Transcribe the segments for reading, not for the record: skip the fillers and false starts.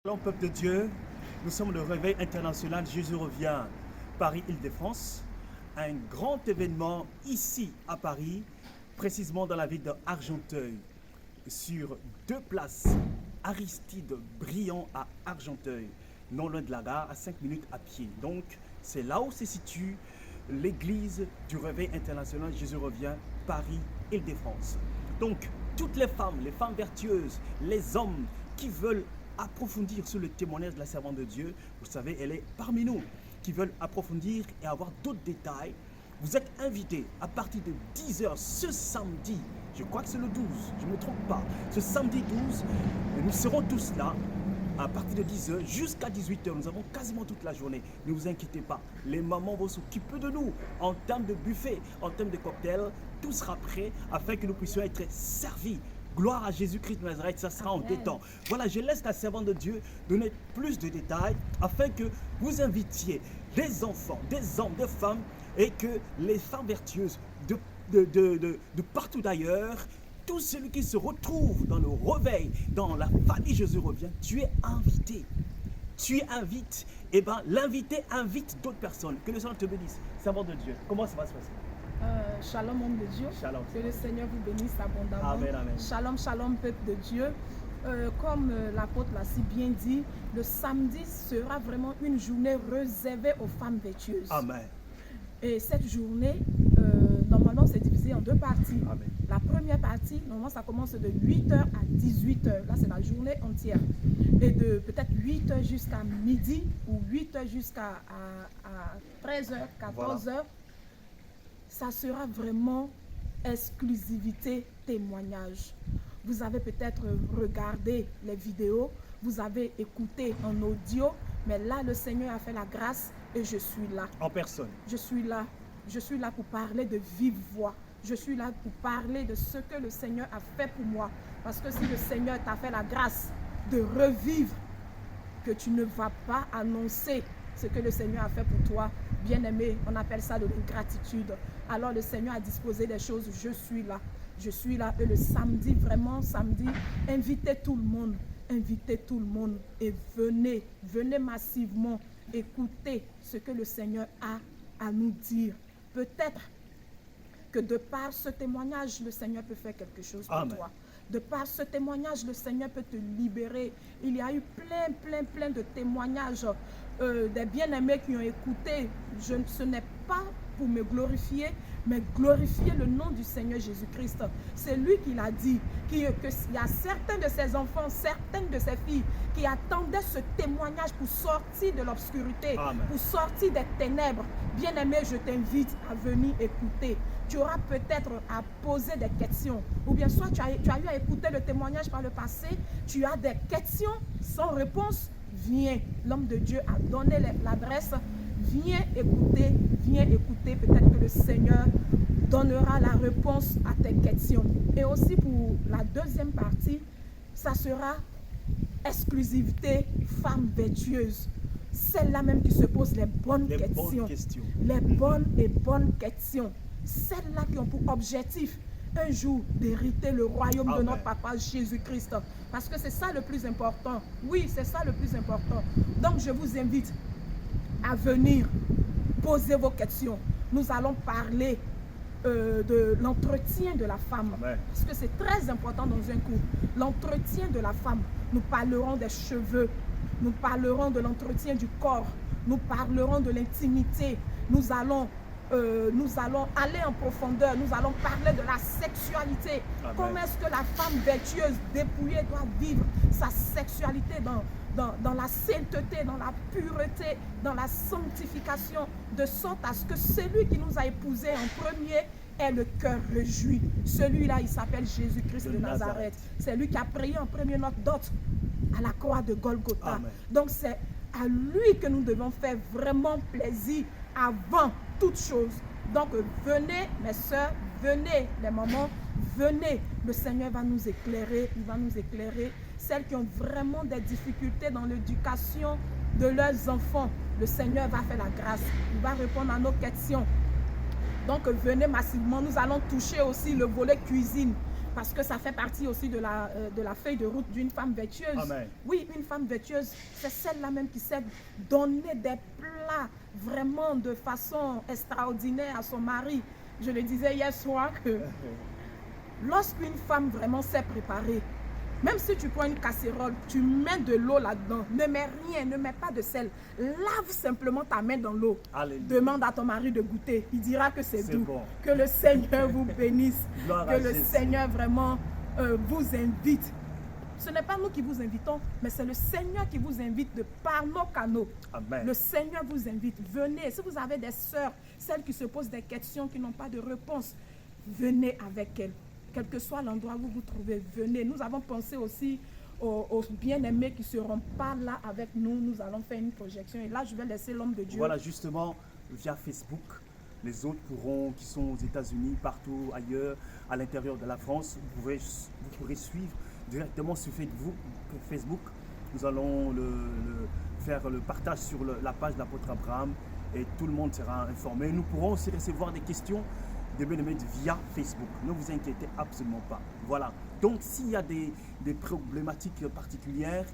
Shalom peuple de Dieu, nous sommes le réveil international Jésus revient Paris-Île-de-France, un grand événement ici à Paris, précisément dans la ville d'Argenteuil, sur deux places, Aristide Briand à Argenteuil, non loin de la gare, à 5 minutes à pied. Donc c'est là où se situe l'église du réveil international Jésus revient Paris-Île-de-France. Donc toutes les femmes vertueuses, les hommes qui veulent approfondir sur le témoignage de la servante de Dieu, vous savez, elle est parmi nous, qui veulent approfondir et avoir d'autres détails, vous êtes invités à partir de 10h ce samedi, je crois que c'est le 12, je ne me trompe pas, ce samedi 12, nous serons tous là, à partir de 10h jusqu'à 18h, nous avons quasiment toute la journée, ne vous inquiétez pas, les mamans vont s'occuper de nous, en termes de buffet, en termes de cocktails, tout sera prêt afin que nous puissions être servis. Gloire à Jésus-Christ de Nazareth, ça sera en deux temps. Voilà, je laisse la servante de Dieu donner plus de détails afin que vous invitiez des enfants, des hommes, des femmes et que les femmes vertueuses de partout d'ailleurs, tout celui qui se retrouve dans le réveil, dans la famille Jésus revient, tu es invité. Tu invites, et bien l'invité invite d'autres personnes. Que le Seigneur te bénisse. Servante de Dieu, comment ça va se passer? Shalom homme de Dieu, Shalom. Que le Seigneur vous bénisse abondamment. Amen, amen. Shalom, shalom peuple de Dieu. Comme l'apôtre l'a si bien dit, le samedi sera vraiment une journée réservée aux femmes vertueuses. Amen. Et cette journée, normalement, c'est divisé en deux parties. Amen. La première partie, normalement, ça commence de 8h à 18h. Là, c'est la journée entière. Et de peut-être 8h jusqu'à midi ou 8h jusqu'à 13h, 14h. Voilà. Ça sera vraiment exclusivité témoignage. Vous avez peut-être regardé les vidéos, vous avez écouté en audio, mais là, le Seigneur a fait la grâce et je suis là. En personne. Je suis là. Je suis là pour parler de vive voix. Je suis là pour parler de ce que le Seigneur a fait pour moi. Parce que si le Seigneur t'a fait la grâce de revivre, que tu ne vas pas annoncer ce que le Seigneur a fait pour toi, bien-aimé, on appelle ça de l'ingratitude. Alors le Seigneur a disposé des choses, je suis là. Je suis là et le samedi, vraiment samedi, invitez tout le monde et venez massivement écouter ce que le Seigneur a à nous dire. Peut-être que de par ce témoignage, le Seigneur peut faire quelque chose pour toi. De par ce témoignage, le Seigneur peut te libérer. Il y a eu plein de témoignages des bien-aimés qui ont écouté. Ce n'est pas pour me glorifier, mais glorifier le nom du Seigneur Jésus-Christ. C'est lui qui l'a dit, qu'il y a certains de ses enfants, certaines de ses filles qui attendaient ce témoignage pour sortir de l'obscurité, pour sortir des ténèbres. Bien-aimé, je t'invite à venir écouter. Tu auras peut-être à poser des questions. Ou bien soit tu as eu à écouter le témoignage par le passé, tu as des questions sans réponse. Viens, l'homme de Dieu a donné l'adresse. Viens écouter, peut-être que le Seigneur donnera la réponse à tes questions. Et aussi pour la deuxième partie, ça sera exclusivité femme vertueuse. Celle-là même qui se pose les bonnes questions. Les bonnes questions. Celles-là qui ont pour objectif un jour d'hériter le royaume de notre Papa Jésus-Christ. Parce que c'est ça le plus important. Oui, c'est ça le plus important. Donc je vous invite à venir poser vos questions. Nous allons parler de l'entretien de la femme. Amen. Parce que c'est très important dans un couple. L'entretien de la femme. Nous parlerons des cheveux. Nous parlerons de l'entretien du corps. Nous parlerons de l'intimité. Nous allons aller en profondeur. Nous allons parler de la sexualité. Amen. Comment est-ce que la femme vertueuse, dépouillée, doit vivre sa sexualité dans la sainteté, dans la pureté, dans la sanctification, de sorte à ce que celui qui nous a épousés en premier ait le cœur réjoui. Celui-là, il s'appelle Jésus-Christ de Nazareth. C'est lui qui a payé en premier notre dot à la croix de Golgotha. Amen. Donc c'est à lui que nous devons faire vraiment plaisir avant toute chose. Donc venez mes soeurs, venez les mamans, venez. Le Seigneur va nous éclairer, il va nous éclairer. Celles qui ont vraiment des difficultés dans l'éducation de leurs enfants, le Seigneur va faire la grâce. Il va répondre à nos questions. Donc venez massivement. Nous allons toucher aussi le volet cuisine. parce que ça fait partie aussi de la feuille de route d'une femme vertueuse. Amen. Oui, une femme vertueuse, c'est celle-là même qui sait donner des plats vraiment de façon extraordinaire à son mari. Je le disais hier soir que lorsqu'une femme vraiment sait préparer, même si tu prends une casserole, tu mets de l'eau là-dedans, ne mets rien, ne mets pas de sel, lave simplement ta main dans l'eau. Alléluia. Demande à ton mari de goûter, il dira que c'est doux. Bon. Que le Seigneur vous bénisse, Gloire que à le Jésus. Seigneur vraiment vous invite. Ce n'est pas nous qui vous invitons, mais c'est le Seigneur qui vous invite de par nos canaux. Amen. Le Seigneur vous invite, venez. Si vous avez des sœurs, celles qui se posent des questions, qui n'ont pas de réponse, venez avec elles. Quel que soit l'endroit où vous vous trouvez, venez. Nous avons pensé aussi aux bien-aimés qui ne seront pas là avec nous. Nous allons faire une projection. Et là, je vais laisser l'homme de Dieu. Voilà, justement, via Facebook, les autres qui sont aux États-Unis, partout ailleurs, à l'intérieur de la France, vous pourrez suivre directement sur Facebook. Nous allons faire le partage sur la page de l'apôtre Abraham et tout le monde sera informé. Nous pourrons aussi recevoir des questions des bien-aimés via Facebook. Ne vous inquiétez absolument pas. Voilà. Donc, s'il y a des problématiques particulières,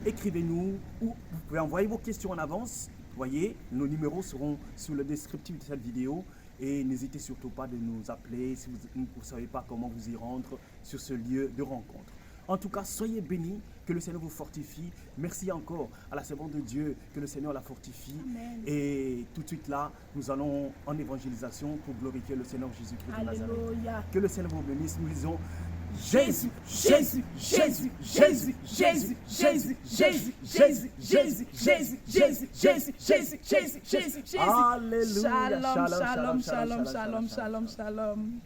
écrivez-nous ou vous pouvez envoyer vos questions en avance. Voyez, nos numéros seront sur le descriptif de cette vidéo et n'hésitez surtout pas de nous appeler si vous ne savez pas comment vous y rendre sur ce lieu de rencontre. En tout cas, soyez bénis, que le Seigneur vous fortifie. Merci encore à la servante de Dieu, que le Seigneur la fortifie. Amen. Et tout de suite là, nous allons en évangélisation pour glorifier le Seigneur Jésus-Christ de Nazareth. Alléluia. Que le Seigneur vous bénisse. Nous disons Jésus, Jésus, Jésus, Jésus, Jésus, Jésus, Jésus, Jésus, Jésus, Jésus, Jésus, Jésus, Jésus, Jésus, Jésus, Jésus. Alléluia. Shalom, shalom, shalom, shalom, shalom, shalom.